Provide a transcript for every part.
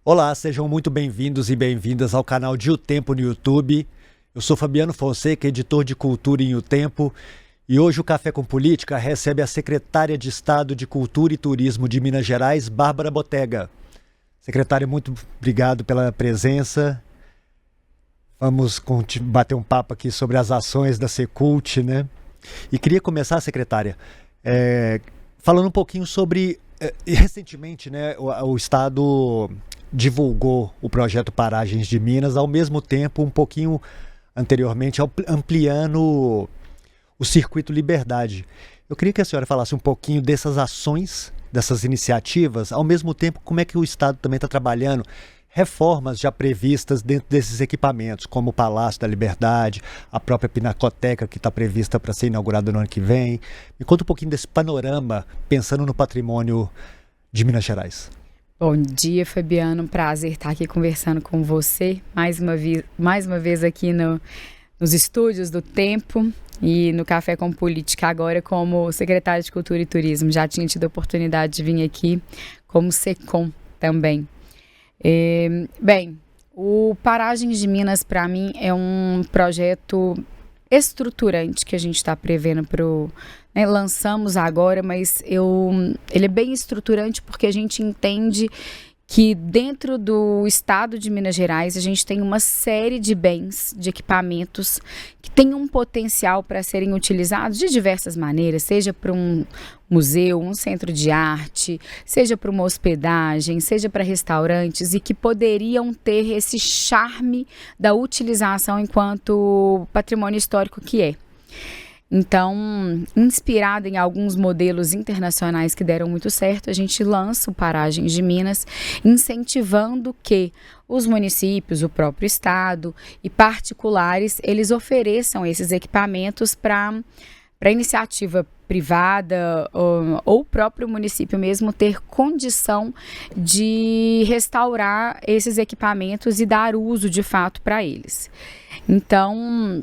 Olá, sejam muito bem-vindos e bem-vindas ao canal de O Tempo no YouTube. Eu sou Fabiano Fonseca, editor de Cultura em O Tempo, e hoje o Café com Política recebe a secretária de Estado de Cultura e Turismo de Minas Gerais, Bárbara Botega. Secretária, muito obrigado pela presença. Vamos bater um papo aqui sobre as ações da Secult, né? E queria começar, secretária, falando um pouquinho sobre... recentemente, né, o Estado divulgou o projeto Paragens de Minas, ao mesmo tempo, um pouquinho anteriormente, ampliando o Circuito Liberdade. Eu queria que a senhora falasse um pouquinho dessas ações, dessas iniciativas, ao mesmo tempo, como é que o Estado também está trabalhando reformas já previstas dentro desses equipamentos, como o Palácio da Liberdade, a própria Pinacoteca, que está prevista para ser inaugurada no ano que vem. Me conta um pouquinho desse panorama, pensando no patrimônio de Minas Gerais. Bom dia, Fabiano. Prazer estar aqui conversando com você, mais uma vez aqui nos estúdios do Tempo e no Café com Política, agora como secretária de Cultura e Turismo. Já tinha tido a oportunidade de vir aqui como SECOM também. Bem, o Paragens de Minas, para mim, é um projeto estruturante que a gente está prevendo lançamos agora, mas ele é bem estruturante porque a gente entende que dentro do estado de Minas Gerais a gente tem uma série de bens, de equipamentos que têm um potencial para serem utilizados de diversas maneiras, seja para um museu, um centro de arte, seja para uma hospedagem, seja para restaurantes, e que poderiam ter esse charme da utilização enquanto patrimônio histórico que é. Então, inspirada em alguns modelos internacionais que deram muito certo, a gente lança o Paragens de Minas, incentivando que os municípios, o próprio estado e particulares, eles ofereçam esses equipamentos para iniciativa privada ou o próprio município mesmo ter condição de restaurar esses equipamentos e dar uso de fato para eles. Então,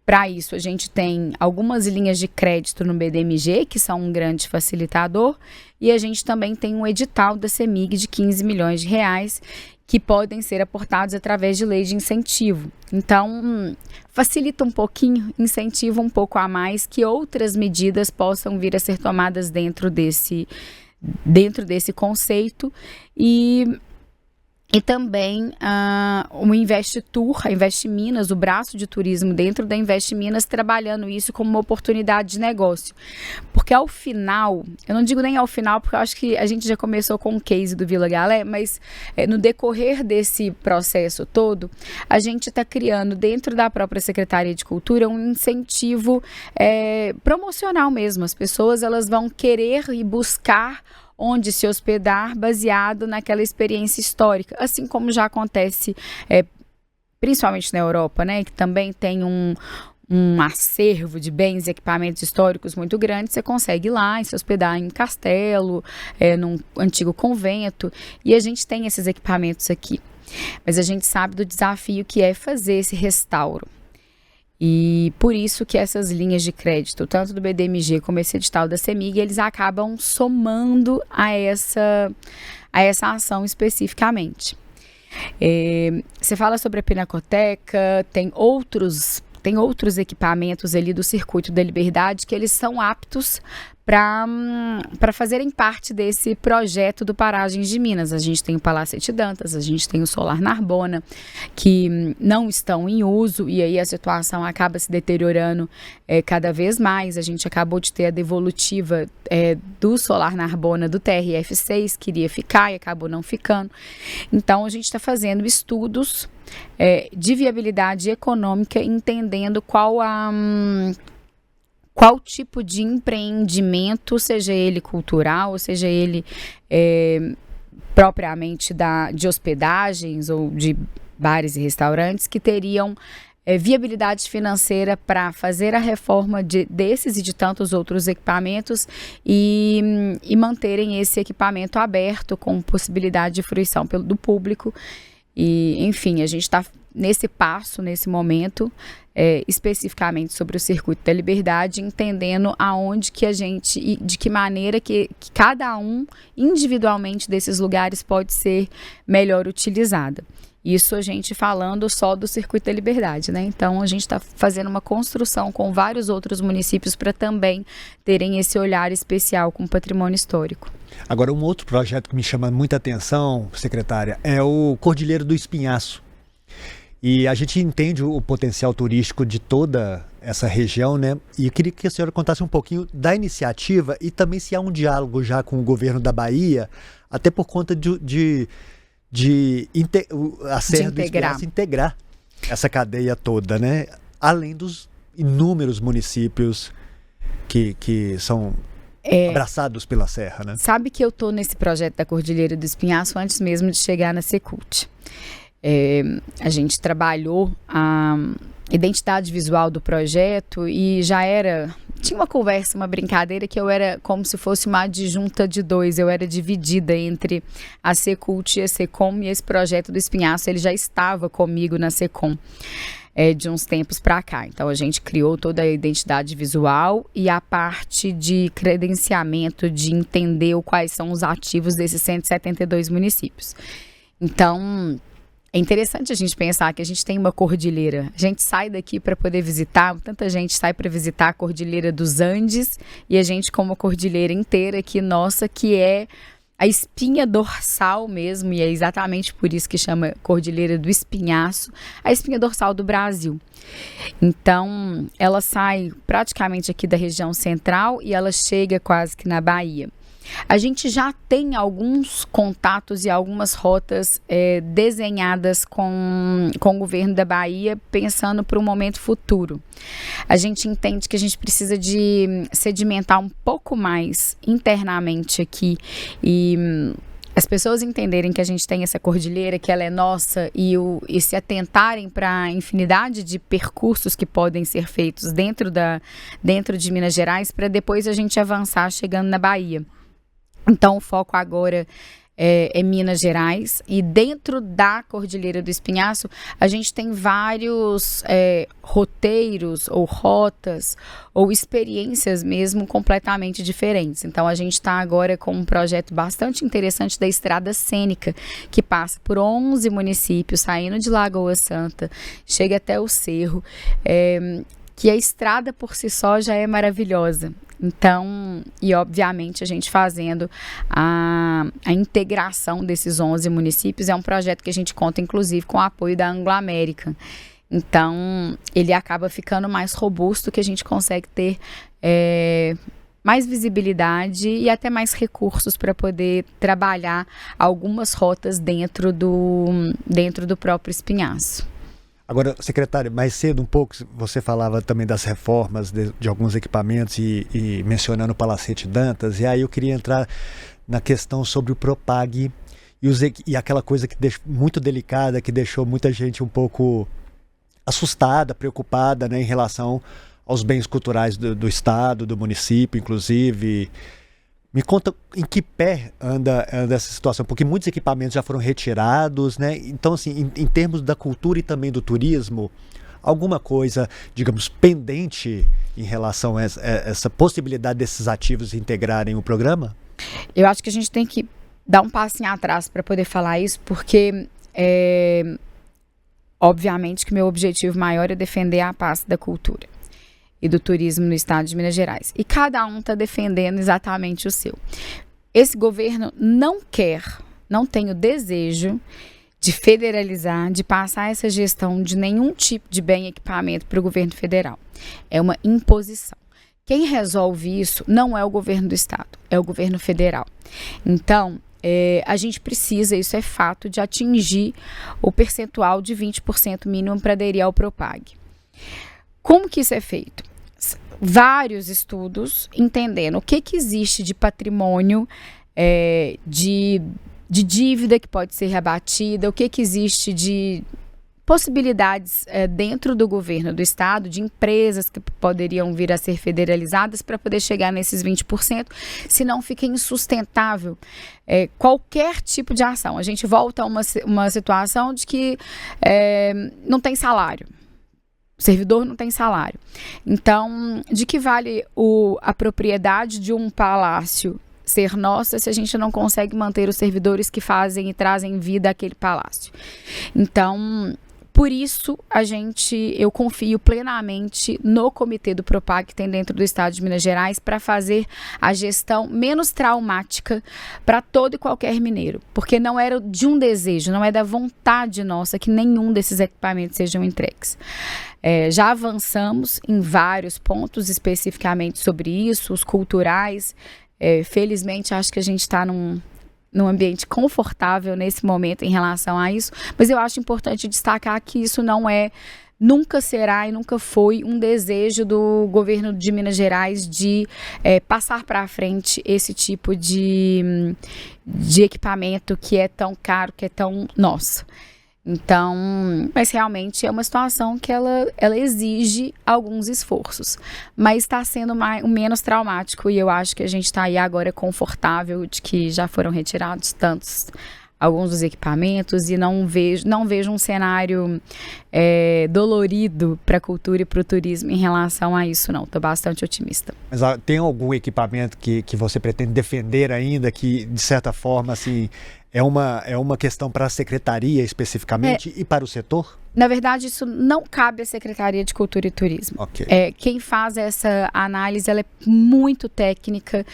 para isso, a gente tem algumas linhas de crédito no BDMG, que são um grande facilitador, e a gente também tem um edital da CEMIG de 15 milhões de reais, que podem ser aportados através de lei de incentivo. Então, facilita um pouquinho, incentiva um pouco a mais que outras medidas possam vir a ser tomadas dentro desse conceito. E também o Invest Tour, a Invest Minas, o braço de turismo dentro da Invest Minas, trabalhando isso como uma oportunidade de negócio. Porque ao final, eu não digo nem ao final, porque eu acho que a gente já começou com o case do Vila Galé, mas no decorrer desse processo todo, a gente está criando dentro da própria Secretaria de Cultura um incentivo promocional mesmo. As pessoas elas vão querer e buscar onde se hospedar baseado naquela experiência histórica, assim como já acontece principalmente na Europa, né, que também tem um acervo de bens e equipamentos históricos muito grande. Você consegue ir lá e se hospedar em castelo, num antigo convento, e a gente tem esses equipamentos aqui. Mas a gente sabe do desafio que é fazer esse restauro. E por isso que essas linhas de crédito, tanto do BDMG como esse edital da CEMIG, eles acabam somando a essa ação especificamente. Você fala sobre a Pinacoteca, tem outros equipamentos ali do Circuito da Liberdade que eles são aptos para fazerem parte desse projeto do Paragens de Minas. A gente tem o Palacete Dantas, a gente tem o Solar Narbona, que não estão em uso, e aí a situação acaba se deteriorando cada vez mais. A gente acabou de ter a devolutiva do Solar Narbona do TRF6, queria ficar e acabou não ficando. Então a gente está fazendo estudos de viabilidade econômica, entendendo qual tipo de empreendimento, seja ele cultural, ou seja ele propriamente de hospedagens ou de bares e restaurantes, que teriam viabilidade financeira para fazer a reforma desses e de tantos outros equipamentos e manterem esse equipamento aberto com possibilidade de fruição do público. E, enfim, a gente está nesse passo, nesse momento, especificamente sobre o Circuito da Liberdade, entendendo aonde que a gente, e de que maneira que cada um, individualmente, desses lugares pode ser melhor utilizada. Isso a gente falando só do Circuito da Liberdade, né? Então, a gente está fazendo uma construção com vários outros municípios para também terem esse olhar especial com o patrimônio histórico. Agora, um outro projeto que me chama muita atenção, secretária, é o Cordilheira do Espinhaço. E a gente entende o potencial turístico de toda essa região, né? E eu queria que a senhora contasse um pouquinho da iniciativa e também se há um diálogo já com o governo da Bahia, até por conta a Serra do Espinhaço integrar essa cadeia toda, né? Além dos inúmeros municípios que são abraçados pela Serra, né? Sabe que eu estou nesse projeto da Cordilheira do Espinhaço antes mesmo de chegar na Secult. A gente trabalhou a identidade visual do projeto e tinha uma conversa, uma brincadeira que eu era como se fosse uma adjunta de dois, eu era dividida entre a Secult e a Secom, e esse projeto do Espinhaço, ele já estava comigo na Secom de uns tempos para cá. Então a gente criou toda a identidade visual e a parte de credenciamento, de entender quais são os ativos desses 172 municípios. Então, é interessante a gente pensar que a gente tem uma cordilheira. A gente sai daqui para poder visitar, tanta gente sai para visitar a Cordilheira dos Andes e a gente com uma cordilheira inteira aqui, nossa, que é a espinha dorsal mesmo, e é exatamente por isso que chama Cordilheira do Espinhaço, a espinha dorsal do Brasil. Então, ela sai praticamente aqui da região central e ela chega quase que na Bahia. A gente já tem alguns contatos e algumas rotas desenhadas com o governo da Bahia, pensando para um momento futuro. A gente entende que a gente precisa de sedimentar um pouco mais internamente aqui e as pessoas entenderem que a gente tem essa cordilheira, que ela é nossa, e se atentarem para a infinidade de percursos que podem ser feitos dentro de Minas Gerais, para depois a gente avançar chegando na Bahia. Então, o foco agora é Minas Gerais, e dentro da Cordilheira do Espinhaço, a gente tem vários roteiros ou rotas ou experiências mesmo completamente diferentes. Então, a gente está agora com um projeto bastante interessante da Estrada Cênica, que passa por 11 municípios, saindo de Lagoa Santa, chega até o Cerro, que a estrada por si só já é maravilhosa. Então, e obviamente a gente fazendo a integração desses 11 municípios, é um projeto que a gente conta inclusive com o apoio da Anglo-América. Então, ele acaba ficando mais robusto, que a gente consegue ter mais visibilidade e até mais recursos para poder trabalhar algumas rotas dentro do próprio Espinhaço. Agora, secretário, mais cedo um pouco, você falava também das reformas de alguns equipamentos e mencionando o Palacete Dantas, e aí eu queria entrar na questão sobre o Propag e aquela coisa muito delicada, que deixou muita gente um pouco assustada, preocupada, né, em relação aos bens culturais do Estado, do município, inclusive. Me conta em que pé anda essa situação, porque muitos equipamentos já foram retirados, né? Então, assim, em termos da cultura e também do turismo, alguma coisa, digamos, pendente em relação a essa possibilidade desses ativos integrarem o programa? Eu acho que a gente tem que dar um passinho atrás para poder falar isso, porque obviamente que meu objetivo maior é defender a paz da cultura e do turismo no estado de Minas Gerais. E cada um está defendendo exatamente o seu. Esse governo não tem o desejo de federalizar, de passar essa gestão de nenhum tipo de bem e equipamento para o governo federal. É uma imposição. Quem resolve isso não é o governo do estado, é o governo federal. Então, a gente precisa, isso é fato, de atingir o percentual de 20% mínimo para aderir ao Propag. Como que isso é feito? Vários estudos entendendo o que existe de patrimônio, de dívida que pode ser reabatida, o que existe de possibilidades dentro do governo do estado, de empresas que poderiam vir a ser federalizadas para poder chegar nesses 20%, senão fica insustentável qualquer tipo de ação. A gente volta a uma situação de que não tem salário. O servidor não tem salário. Então, de que vale a propriedade de um palácio ser nossa se a gente não consegue manter os servidores que fazem e trazem vida àquele palácio? Então, por isso, eu confio plenamente no comitê do Propag que tem dentro do estado de Minas Gerais para fazer a gestão menos traumática para todo e qualquer mineiro. Porque não era de um desejo, não é da vontade nossa que nenhum desses equipamentos sejam entregues. Já avançamos em vários pontos especificamente sobre isso, os culturais. Felizmente, acho que a gente está num ambiente confortável nesse momento em relação a isso, mas eu acho importante destacar que isso nunca será e nunca foi um desejo do governo de Minas Gerais de passar para frente esse tipo de equipamento que é tão caro, que é tão nosso. Então, mas realmente é uma situação que ela exige alguns esforços, mas está sendo o menos traumático e eu acho que a gente está aí agora confortável de que já foram retirados alguns dos equipamentos e não vejo um cenário dolorido para a cultura e para o turismo em relação a isso, não. Estou bastante otimista. Mas tem algum equipamento que você pretende defender ainda que, de certa forma, assim, é uma questão para a secretaria especificamente e para o setor? Na verdade, isso não cabe à Secretaria de Cultura e Turismo. Okay. Quem faz essa análise, ela é muito técnica,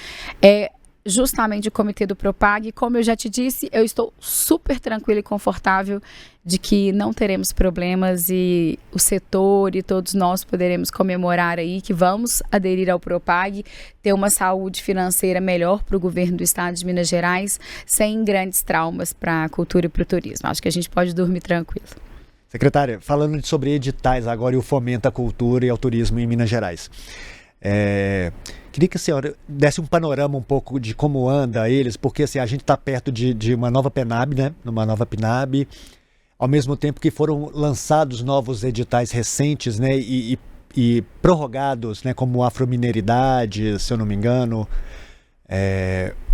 justamente o comitê do Propag. Como eu já te disse, eu estou super tranquila e confortável de que não teremos problemas e o setor e todos nós poderemos comemorar aí que vamos aderir ao Propag, ter uma saúde financeira melhor para o governo do estado de Minas Gerais, sem grandes traumas para a cultura e para o turismo. Acho que a gente pode dormir tranquilo. Secretária, falando sobre editais agora e o fomento à cultura e ao turismo em Minas Gerais. Queria que a senhora desse um panorama um pouco de como anda eles, porque assim, a gente está perto de uma nova PNAB, né? Uma nova PNAB, ao mesmo tempo que foram lançados novos editais recentes, né? E prorrogados, né? Como Afromineridade, se eu não me engano,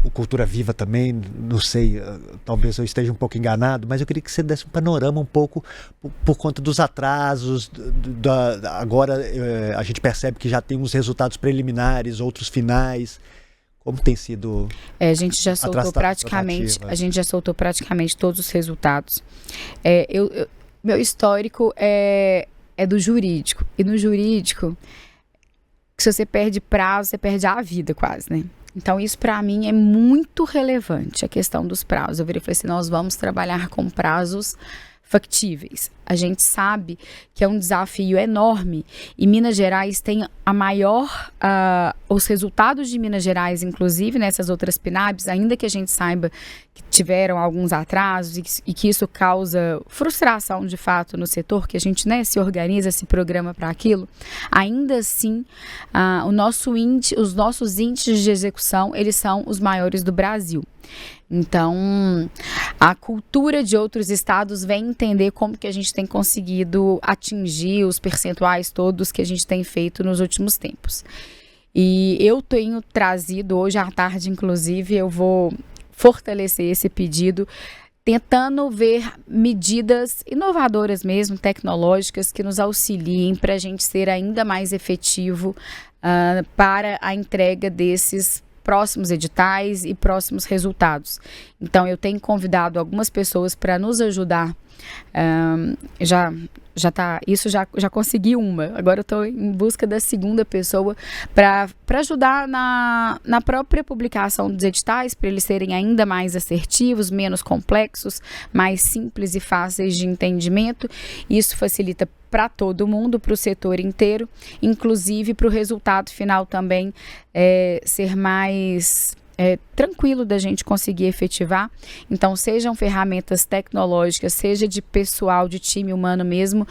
o Cultura Viva também, não sei, talvez eu esteja um pouco enganado, mas eu queria que você desse um panorama um pouco por conta dos atrasos. Agora a gente percebe que já tem uns resultados preliminares, outros finais. Como tem sido? A gente já soltou praticamente todos os resultados. Meu histórico é do jurídico. E no jurídico, se você perde prazo, você perde a vida quase, né? Então, isso para mim é muito relevante, a questão dos prazos. Eu virei e falei assim, nós vamos trabalhar com prazos factíveis. A gente sabe que é um desafio enorme e Minas Gerais tem os resultados de Minas Gerais, inclusive nessas outras PNABs, ainda que a gente saiba que tiveram alguns atrasos e que isso causa frustração de fato no setor, que a gente se organiza, se programa para aquilo, ainda assim os nossos índices de execução, eles são os maiores do Brasil. Então, a cultura de outros estados vem entender como que a gente tem conseguido atingir os percentuais todos que a gente tem feito nos últimos tempos. E eu tenho trazido, hoje à tarde, inclusive, eu vou fortalecer esse pedido, tentando ver medidas inovadoras mesmo, tecnológicas, que nos auxiliem para a gente ser ainda mais efetivo para a entrega desses próximos editais e próximos resultados. Então, eu tenho convidado algumas pessoas para nos ajudar. Já consegui uma. Agora eu estou em busca da segunda pessoa para ajudar na própria publicação dos editais, para eles serem ainda mais assertivos, menos complexos, mais simples e fáceis de entendimento. Isso facilita para todo mundo, para o setor inteiro, inclusive para o resultado final também ser mais tranquilo da gente conseguir efetivar. Então, sejam ferramentas tecnológicas, seja de pessoal, de time humano mesmo,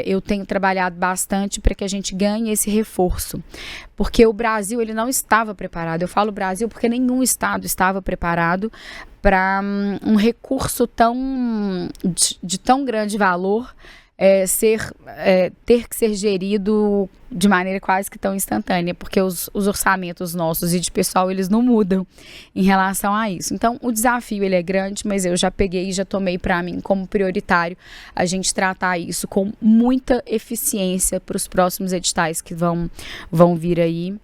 eu tenho trabalhado bastante para que a gente ganhe esse reforço, porque o Brasil ele não estava preparado. Eu falo Brasil porque nenhum estado estava preparado para um recurso de tão grande valor ter que ser gerido de maneira quase que tão instantânea, porque os orçamentos nossos e de pessoal, eles não mudam em relação a isso. Então, o desafio, ele é grande, mas eu já peguei e já tomei para mim como prioritário a gente tratar isso com muita eficiência para os próximos editais que vão vir aí,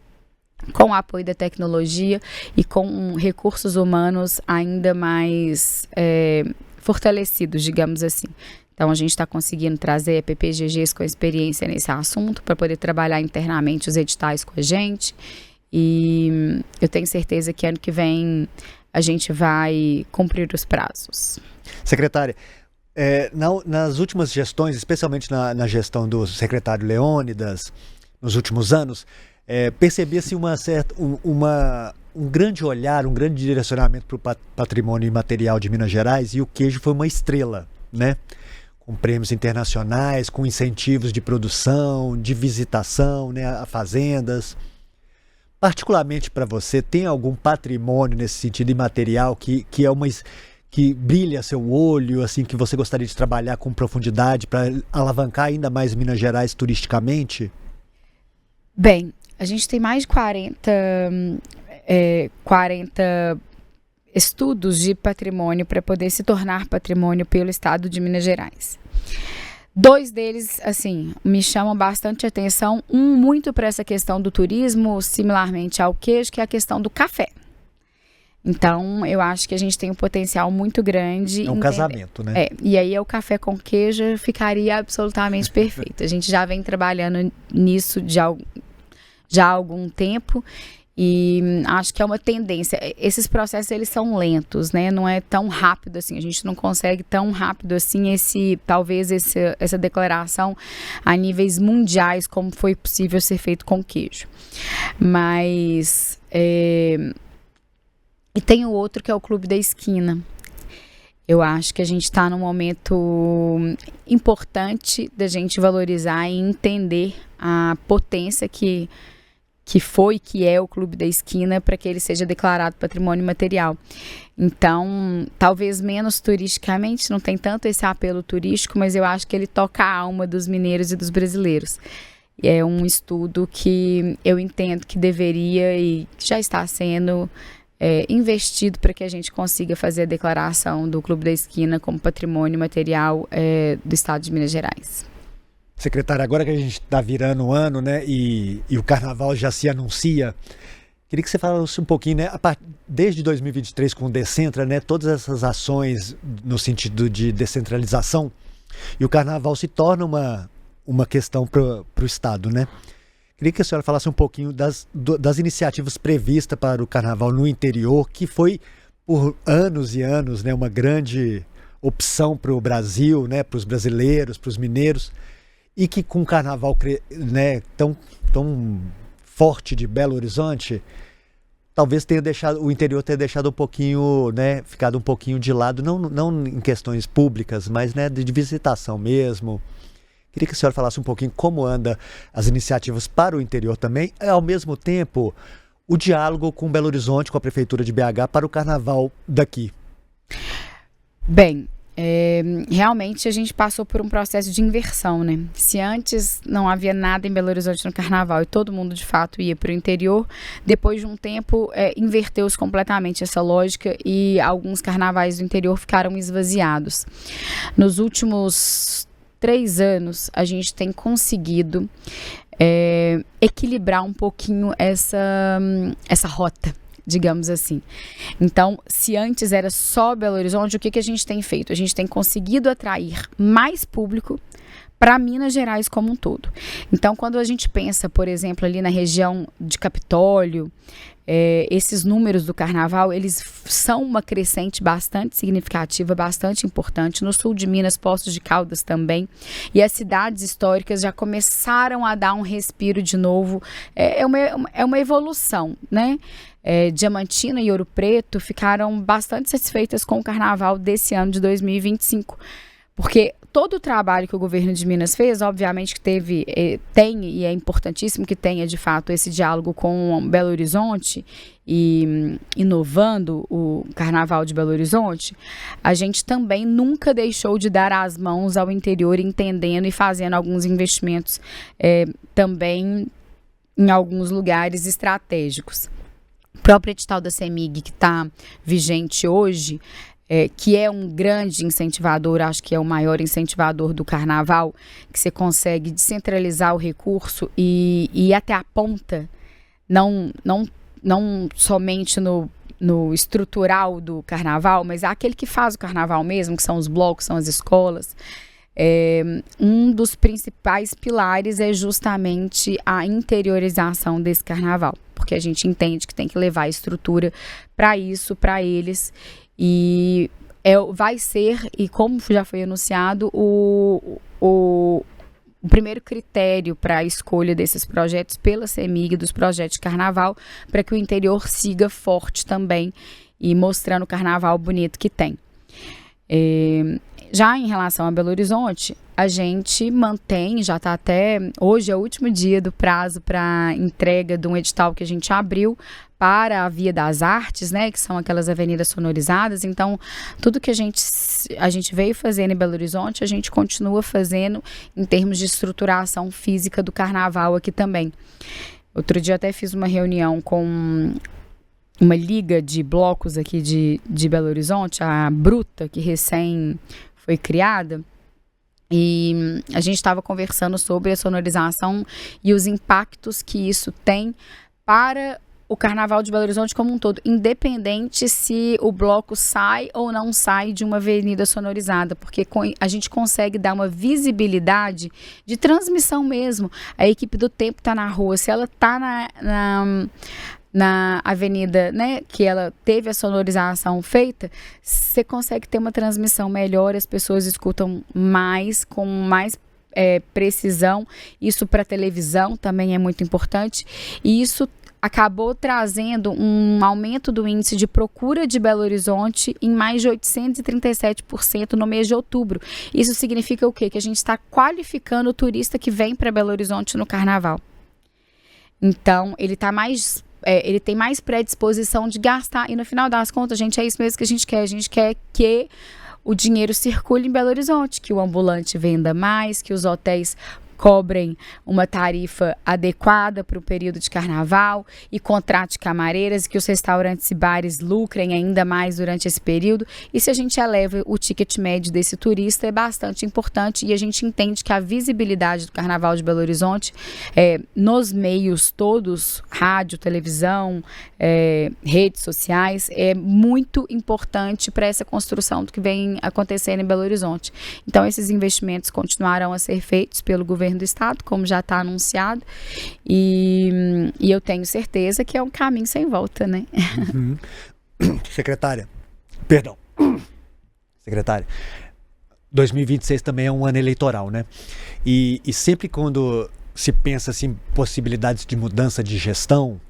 com o apoio da tecnologia e com recursos humanos ainda mais fortalecidos, digamos assim. Então, a gente está conseguindo trazer PPGGs com experiência nesse assunto para poder trabalhar internamente os editais com a gente. E eu tenho certeza que ano que vem a gente vai cumprir os prazos. Secretária, nas últimas gestões, especialmente na gestão do secretário Leônidas, nos últimos anos, percebia-se um grande olhar, um grande direcionamento para o patrimônio imaterial de Minas Gerais, e o queijo foi uma estrela, né? Com prêmios internacionais, com incentivos de produção, de visitação, né, a fazendas. Particularmente para você, tem algum patrimônio nesse sentido imaterial que brilha seu olho, assim, que você gostaria de trabalhar com profundidade para alavancar ainda mais Minas Gerais turisticamente? Bem, a gente tem mais de 40 estudos de patrimônio para poder se tornar patrimônio pelo estado de Minas Gerais. 2 deles, assim, me chamam bastante atenção. Um muito para essa questão do turismo, similarmente ao queijo, que é a questão do café. Então, eu acho que a gente tem um potencial muito grande. É um casamento, né? E aí o café com queijo ficaria absolutamente perfeito. A gente já vem trabalhando nisso já há algum tempo. E acho que é uma tendência. Esses processos, eles são lentos, né? Não é tão rápido assim. A gente não consegue tão rápido assim talvez essa declaração a níveis mundiais, como foi possível ser feito com queijo. Mas... E tem o outro, que é o Clube da Esquina. Eu acho que a gente está num momento importante da gente valorizar e entender a potência que é o Clube da Esquina, para que ele seja declarado patrimônio material. Então, talvez menos turisticamente, não tem tanto esse apelo turístico, mas eu acho que ele toca a alma dos mineiros e dos brasileiros. É um estudo que eu entendo que deveria e já está sendo investido para que a gente consiga fazer a declaração do Clube da Esquina como patrimônio material do estado de Minas Gerais. Secretária, agora que a gente está virando o ano, né, e o carnaval já se anuncia, queria que você falasse um pouquinho, né, desde 2023 com o Decentra, né, todas essas ações no sentido de descentralização, e o carnaval se torna uma questão para o Estado, né? Queria que a senhora falasse um pouquinho das iniciativas previstas para o carnaval no interior, que foi por anos e anos, né, uma grande opção para o Brasil, né, para os brasileiros, para os mineiros, e que com o carnaval, né, tão forte de Belo Horizonte, talvez o interior tenha deixado um pouquinho, né, ficado um pouquinho de lado, não em questões públicas, mas, né, de visitação mesmo. Queria que a senhora falasse um pouquinho como anda as iniciativas para o interior também, e ao mesmo tempo o diálogo com Belo Horizonte, com a Prefeitura de BH para o carnaval daqui. Bem, realmente a gente passou por um processo de inversão, né? Se antes não havia nada em Belo Horizonte no carnaval e todo mundo de fato ia para o interior, depois de um tempo inverteu-se completamente essa lógica e alguns carnavais do interior ficaram esvaziados. Nos últimos 3 anos a gente tem conseguido equilibrar um pouquinho essa rota, digamos assim. Então, se antes era só Belo Horizonte, o que a gente tem feito? A gente tem conseguido atrair mais público para Minas Gerais como um todo. Então, quando a gente pensa, por exemplo, ali na região de Capitólio, esses números do carnaval, eles são uma crescente bastante significativa, bastante importante. No sul de Minas, Poços de Caldas também. E as cidades históricas já começaram a dar um respiro de novo. É uma evolução, né? Diamantina e Ouro Preto ficaram bastante satisfeitas com o carnaval desse ano de 2025. Porque todo o trabalho que o governo de Minas fez, obviamente que tem, e é importantíssimo que tenha, de fato, esse diálogo com Belo Horizonte e inovando o Carnaval de Belo Horizonte, a gente também nunca deixou de dar as mãos ao interior, entendendo e fazendo alguns investimentos também em alguns lugares estratégicos. O próprio edital da CEMIG, que está vigente hoje, que é um grande incentivador, acho que é o maior incentivador do carnaval, que você consegue descentralizar o recurso e ir até a ponta, não somente no estrutural do carnaval, mas aquele que faz o carnaval mesmo, que são os blocos, são as escolas. Um dos principais pilares é justamente a interiorização desse carnaval, porque a gente entende que tem que levar a estrutura para isso, para eles. E vai ser, e como já foi anunciado, o primeiro critério para a escolha desses projetos pela CEMIG, dos projetos de carnaval, para que o interior siga forte também e mostrando o carnaval bonito que tem. Já em relação a Belo Horizonte, a gente mantém, já está até, hoje é o último dia do prazo para entrega de um edital que a gente abriu para a Via das Artes, né, que são aquelas avenidas sonorizadas. Então, tudo que a gente veio fazendo em Belo Horizonte, a gente continua fazendo em termos de estruturação física do carnaval aqui também. Outro dia até fiz uma reunião com uma liga de blocos aqui de Belo Horizonte, a Bruta, que recém foi criada, e a gente estava conversando sobre a sonorização e os impactos que isso tem para o Carnaval de Belo Horizonte como um todo, independente se o bloco sai ou não sai de uma avenida sonorizada, porque a gente consegue dar uma visibilidade de transmissão mesmo. A equipe do tempo está na rua, se ela está na avenida, né, que ela teve a sonorização feita, você consegue ter uma transmissão melhor, as pessoas escutam mais, com mais precisão. Isso para televisão também é muito importante, e isso acabou trazendo um aumento do índice de procura de Belo Horizonte em mais de 837% no mês de outubro. Isso significa o quê? Que a gente está qualificando o turista que vem para Belo Horizonte no carnaval. Então, ele tem mais predisposição de gastar, e no final das contas, gente, é isso mesmo que a gente quer. A gente quer que o dinheiro circule em Belo Horizonte, que o ambulante venda mais, que os hotéis cobrem uma tarifa adequada para o período de carnaval e contrate camareiras, que os restaurantes e bares lucrem ainda mais durante esse período. E se a gente eleva o ticket médio desse turista, é bastante importante, e a gente entende que a visibilidade do Carnaval de Belo Horizonte nos meios todos, rádio, televisão, redes sociais, é muito importante para essa construção do que vem acontecendo em Belo Horizonte. Então, esses investimentos continuarão a ser feitos pelo governo do estado, como já está anunciado, e eu tenho certeza que é um caminho sem volta, né? Uhum. Secretária, 2026 também é um ano eleitoral, né? E sempre quando se pensa assim, possibilidades de mudança de gestão,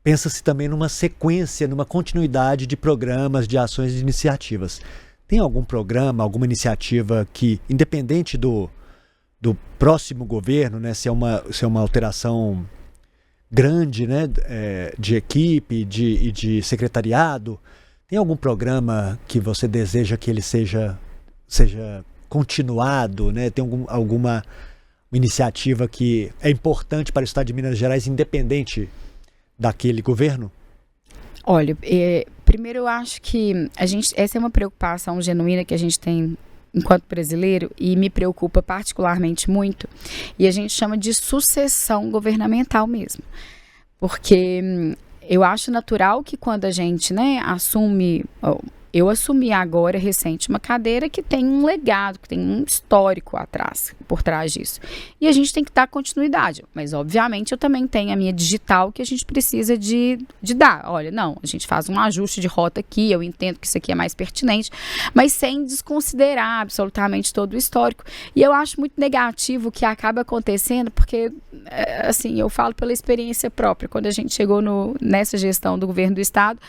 pensa-se também numa sequência, numa continuidade de programas, de ações e iniciativas. Tem algum programa, alguma iniciativa que, independente do próximo governo, né, se é uma alteração grande, né, de equipe e de secretariado, tem algum programa que você deseja que ele seja continuado, né? Tem alguma iniciativa que é importante para o estado de Minas Gerais, independente daquele governo? Olha, primeiro eu acho que essa é uma preocupação genuína que a gente tem enquanto brasileiro, e me preocupa particularmente muito, e a gente chama de sucessão governamental mesmo, porque eu acho natural que quando a gente, né, assume... Eu assumi agora, recente, uma cadeira que tem um legado, que tem um histórico por trás disso. E a gente tem que dar continuidade. Mas, obviamente, eu também tenho a minha digital que a gente precisa de dar. Olha, não, a gente faz um ajuste de rota aqui, eu entendo que isso aqui é mais pertinente, mas sem desconsiderar absolutamente todo o histórico. E eu acho muito negativo o que acaba acontecendo, porque, assim, eu falo pela experiência própria. Quando a gente chegou nessa gestão do governo do estado,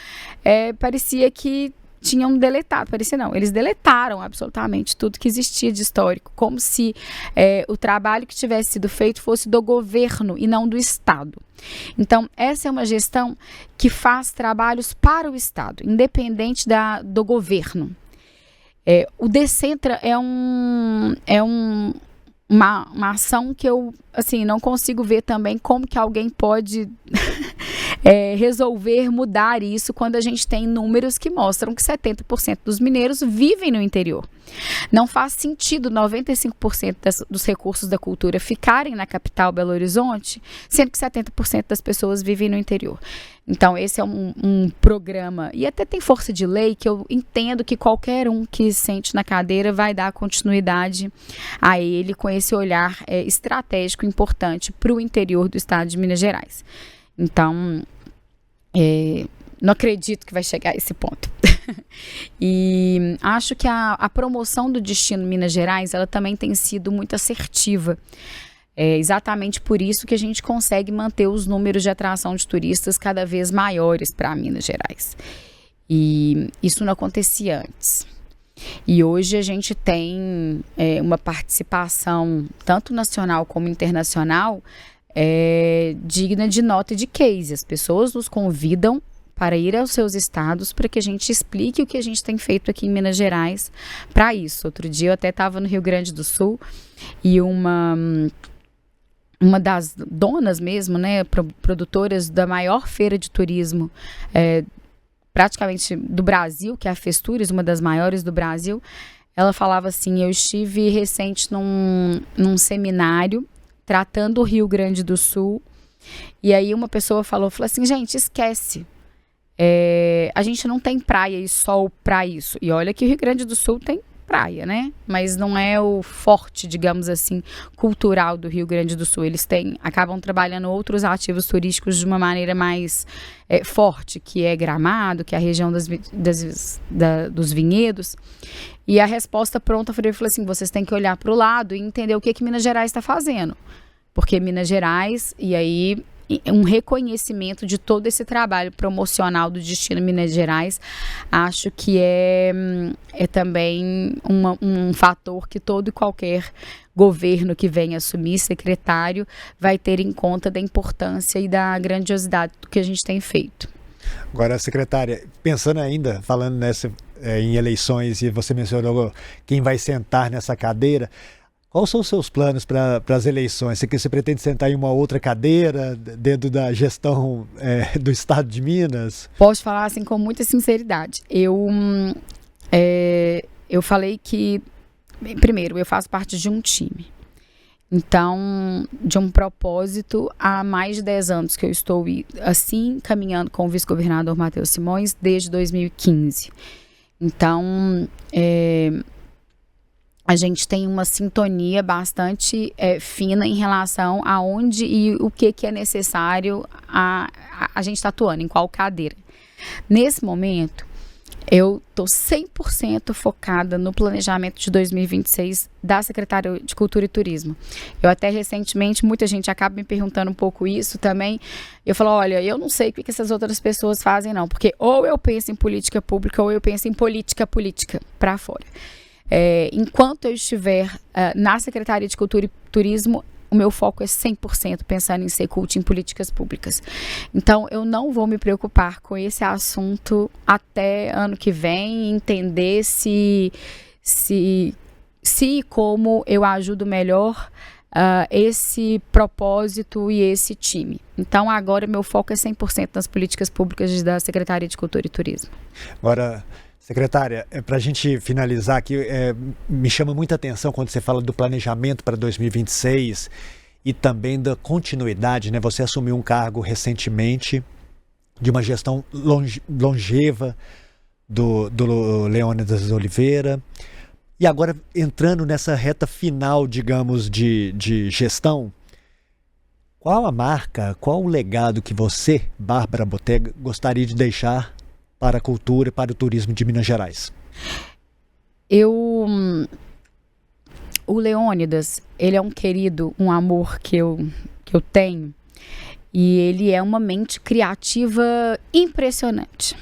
parecia que tinham deletado, parecia não, eles deletaram absolutamente tudo que existia de histórico, como se o trabalho que tivesse sido feito fosse do governo e não do Estado. Então, essa é uma gestão que faz trabalhos para o Estado, independente do governo. O Decentra é uma ação que eu, assim, não consigo ver também como que alguém pode resolver mudar isso quando a gente tem números que mostram que 70% dos mineiros vivem no interior. Não faz sentido 95% dos recursos da cultura ficarem na capital Belo Horizonte, sendo que 70% das pessoas vivem no interior. Então, esse é um programa, e até tem força de lei, que eu entendo que qualquer um que sente na cadeira vai dar continuidade a ele com esse olhar estratégico importante para o interior do estado de Minas Gerais. Então, não acredito que vai chegar a esse ponto. E acho que a promoção do destino Minas Gerais, ela também tem sido muito assertiva. É exatamente por isso que a gente consegue manter os números de atração de turistas cada vez maiores para Minas Gerais. E isso não acontecia antes. E hoje a gente tem uma participação, tanto nacional como internacional, digna de nota e de case. As pessoas nos convidam para ir aos seus estados para que a gente explique o que a gente tem feito aqui em Minas Gerais para isso. Outro dia eu até estava no Rio Grande do Sul e uma das donas mesmo, né, produtoras da maior feira de turismo praticamente do Brasil, que é a Festures, uma das maiores do Brasil, ela falava assim: eu estive recente num seminário tratando o Rio Grande do Sul, e aí uma pessoa falou assim, gente, esquece, a gente não tem praia e sol para isso. E olha que o Rio Grande do Sul tem praia, né? Mas não é o forte, digamos assim, cultural do Rio Grande do Sul. Eles acabam trabalhando outros ativos turísticos de uma maneira mais forte, que é Gramado, que é a região dos vinhedos. E a resposta pronta foi assim, vocês têm que olhar para o lado e entender o que Minas Gerais está fazendo. Porque Minas Gerais, e aí um reconhecimento de todo esse trabalho promocional do Destino Minas Gerais, acho que é também um fator que todo e qualquer governo que venha assumir, secretário, vai ter em conta da importância e da grandiosidade do que a gente tem feito. Agora, secretária, pensando ainda, falando em eleições, e você mencionou quem vai sentar nessa cadeira, quais são os seus planos para as eleições? Você pretende sentar em uma outra cadeira dentro da gestão do Estado de Minas? Posso falar assim com muita sinceridade. Eu falei que, primeiro, eu faço parte de um time. Então, de um propósito, há mais de 10 anos que eu estou assim caminhando com o vice-governador Matheus Simões desde 2015. Então, a gente tem uma sintonia bastante fina em relação a onde e o que é necessário a gente está atuando, em qual cadeira. Nesse momento, eu estou 100% focada no planejamento de 2026 da Secretaria de Cultura e Turismo. Eu até recentemente, muita gente acaba me perguntando um pouco isso também. Eu falo, olha, eu não sei o que essas outras pessoas fazem não, porque ou eu penso em política pública ou eu penso em política para fora. Enquanto eu estiver na Secretaria de Cultura e Turismo, o meu foco é 100% pensando em ser cult em políticas públicas. Então, eu não vou me preocupar com esse assunto até ano que vem, entender se e como eu ajudo melhor esse propósito e esse time. Então, agora, meu foco é 100% nas políticas públicas da Secretaria de Cultura e Turismo. Agora, secretária, para a gente finalizar aqui, me chama muita atenção quando você fala do planejamento para 2026 e também da continuidade, né? Você assumiu um cargo recentemente de uma gestão longeva do Leônidas Oliveira e agora entrando nessa reta final, digamos, de gestão, qual a marca, qual o legado que você, Bárbara Botega, gostaria de deixar para a cultura e para o turismo de Minas Gerais? O Leônidas, ele é um querido, um amor que eu tenho, e ele é uma mente criativa impressionante.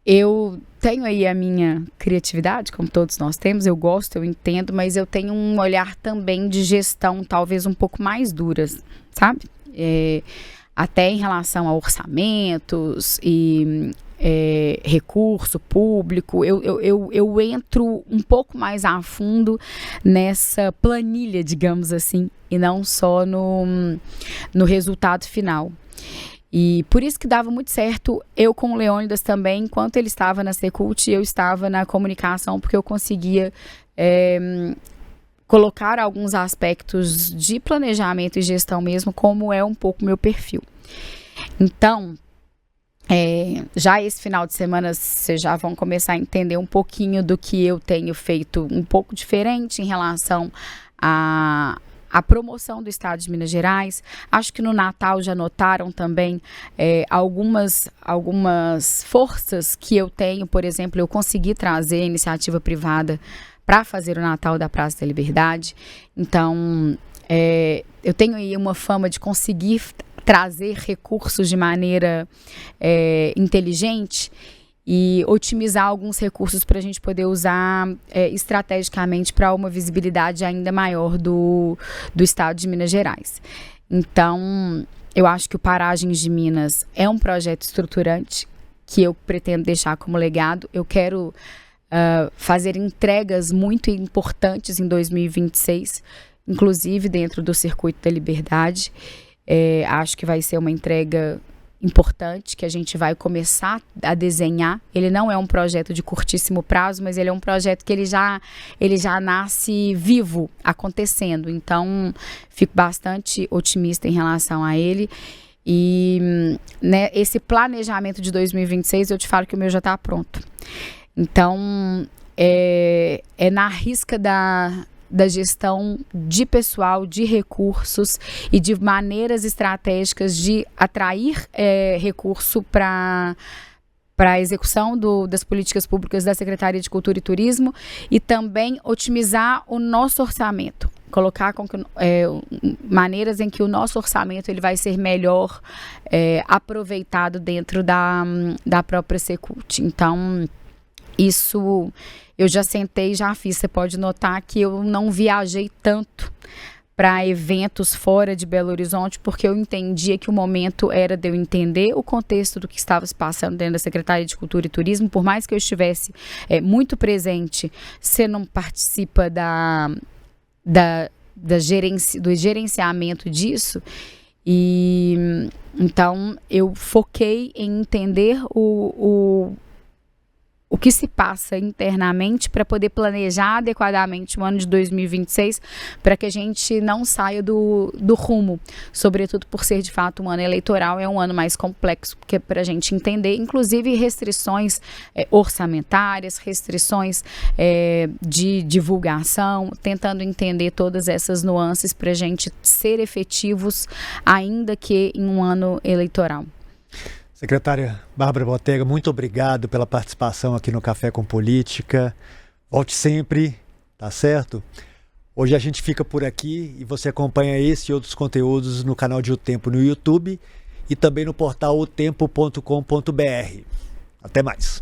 Eu tenho aí a minha criatividade, como todos nós temos, eu gosto, eu entendo, mas eu tenho um olhar também de gestão talvez um pouco mais duras, sabe? Até em relação a orçamentos e recurso público, eu entro um pouco mais a fundo nessa planilha, digamos assim, e não só no resultado final. E por isso que dava muito certo eu com o Leônidas também, enquanto ele estava na Secult, eu estava na comunicação, porque eu conseguia colocar alguns aspectos de planejamento e gestão mesmo, como é um pouco meu perfil. Então, já esse final de semana vocês já vão começar a entender um pouquinho do que eu tenho feito um pouco diferente em relação a promoção do estado de Minas Gerais. Acho que no Natal já notaram também algumas forças que eu tenho. Por exemplo, eu consegui trazer a iniciativa privada para fazer o Natal da Praça da Liberdade. Então, eu tenho aí uma fama de conseguir trazer recursos de maneira inteligente e otimizar alguns recursos para a gente poder usar estrategicamente para uma visibilidade ainda maior do estado de Minas Gerais. Então, eu acho que o Paragens de Minas é um projeto estruturante que eu pretendo deixar como legado. Eu quero fazer entregas muito importantes em 2026, inclusive dentro do Circuito da Liberdade. Acho que vai ser uma entrega importante que a gente vai começar a desenhar. Ele não é um projeto de curtíssimo prazo, mas ele é um projeto que ele já nasce vivo, acontecendo. Então, fico bastante otimista em relação a ele. E esse planejamento de 2026, eu te falo que o meu já está pronto. Então, é na risca da gestão de pessoal, de recursos e de maneiras estratégicas de atrair recurso para a execução das políticas públicas da Secretaria de Cultura e Turismo e também otimizar o nosso orçamento, colocar maneiras em que o nosso orçamento ele vai ser melhor aproveitado dentro da própria Secult. Então, isso eu já sentei, já fiz. Você pode notar que eu não viajei tanto para eventos fora de Belo Horizonte, porque eu entendia que o momento era de eu entender o contexto do que estava se passando dentro da Secretaria de Cultura e Turismo. Por mais que eu estivesse muito presente, você não participa do gerenciamento disso. E então eu foquei em entender o que se passa internamente para poder planejar adequadamente o ano de 2026, para que a gente não saia do rumo, sobretudo por ser de fato um ano eleitoral, é um ano mais complexo, porque para a gente entender, inclusive restrições orçamentárias, restrições de divulgação, tentando entender todas essas nuances para a gente ser efetivos, ainda que em um ano eleitoral. Secretária Bárbara Botega, muito obrigado pela participação aqui no Café com Política. Volte sempre, tá certo? Hoje a gente fica por aqui e você acompanha esse e outros conteúdos no canal de O Tempo no YouTube e também no portal otempo.com.br. Até mais.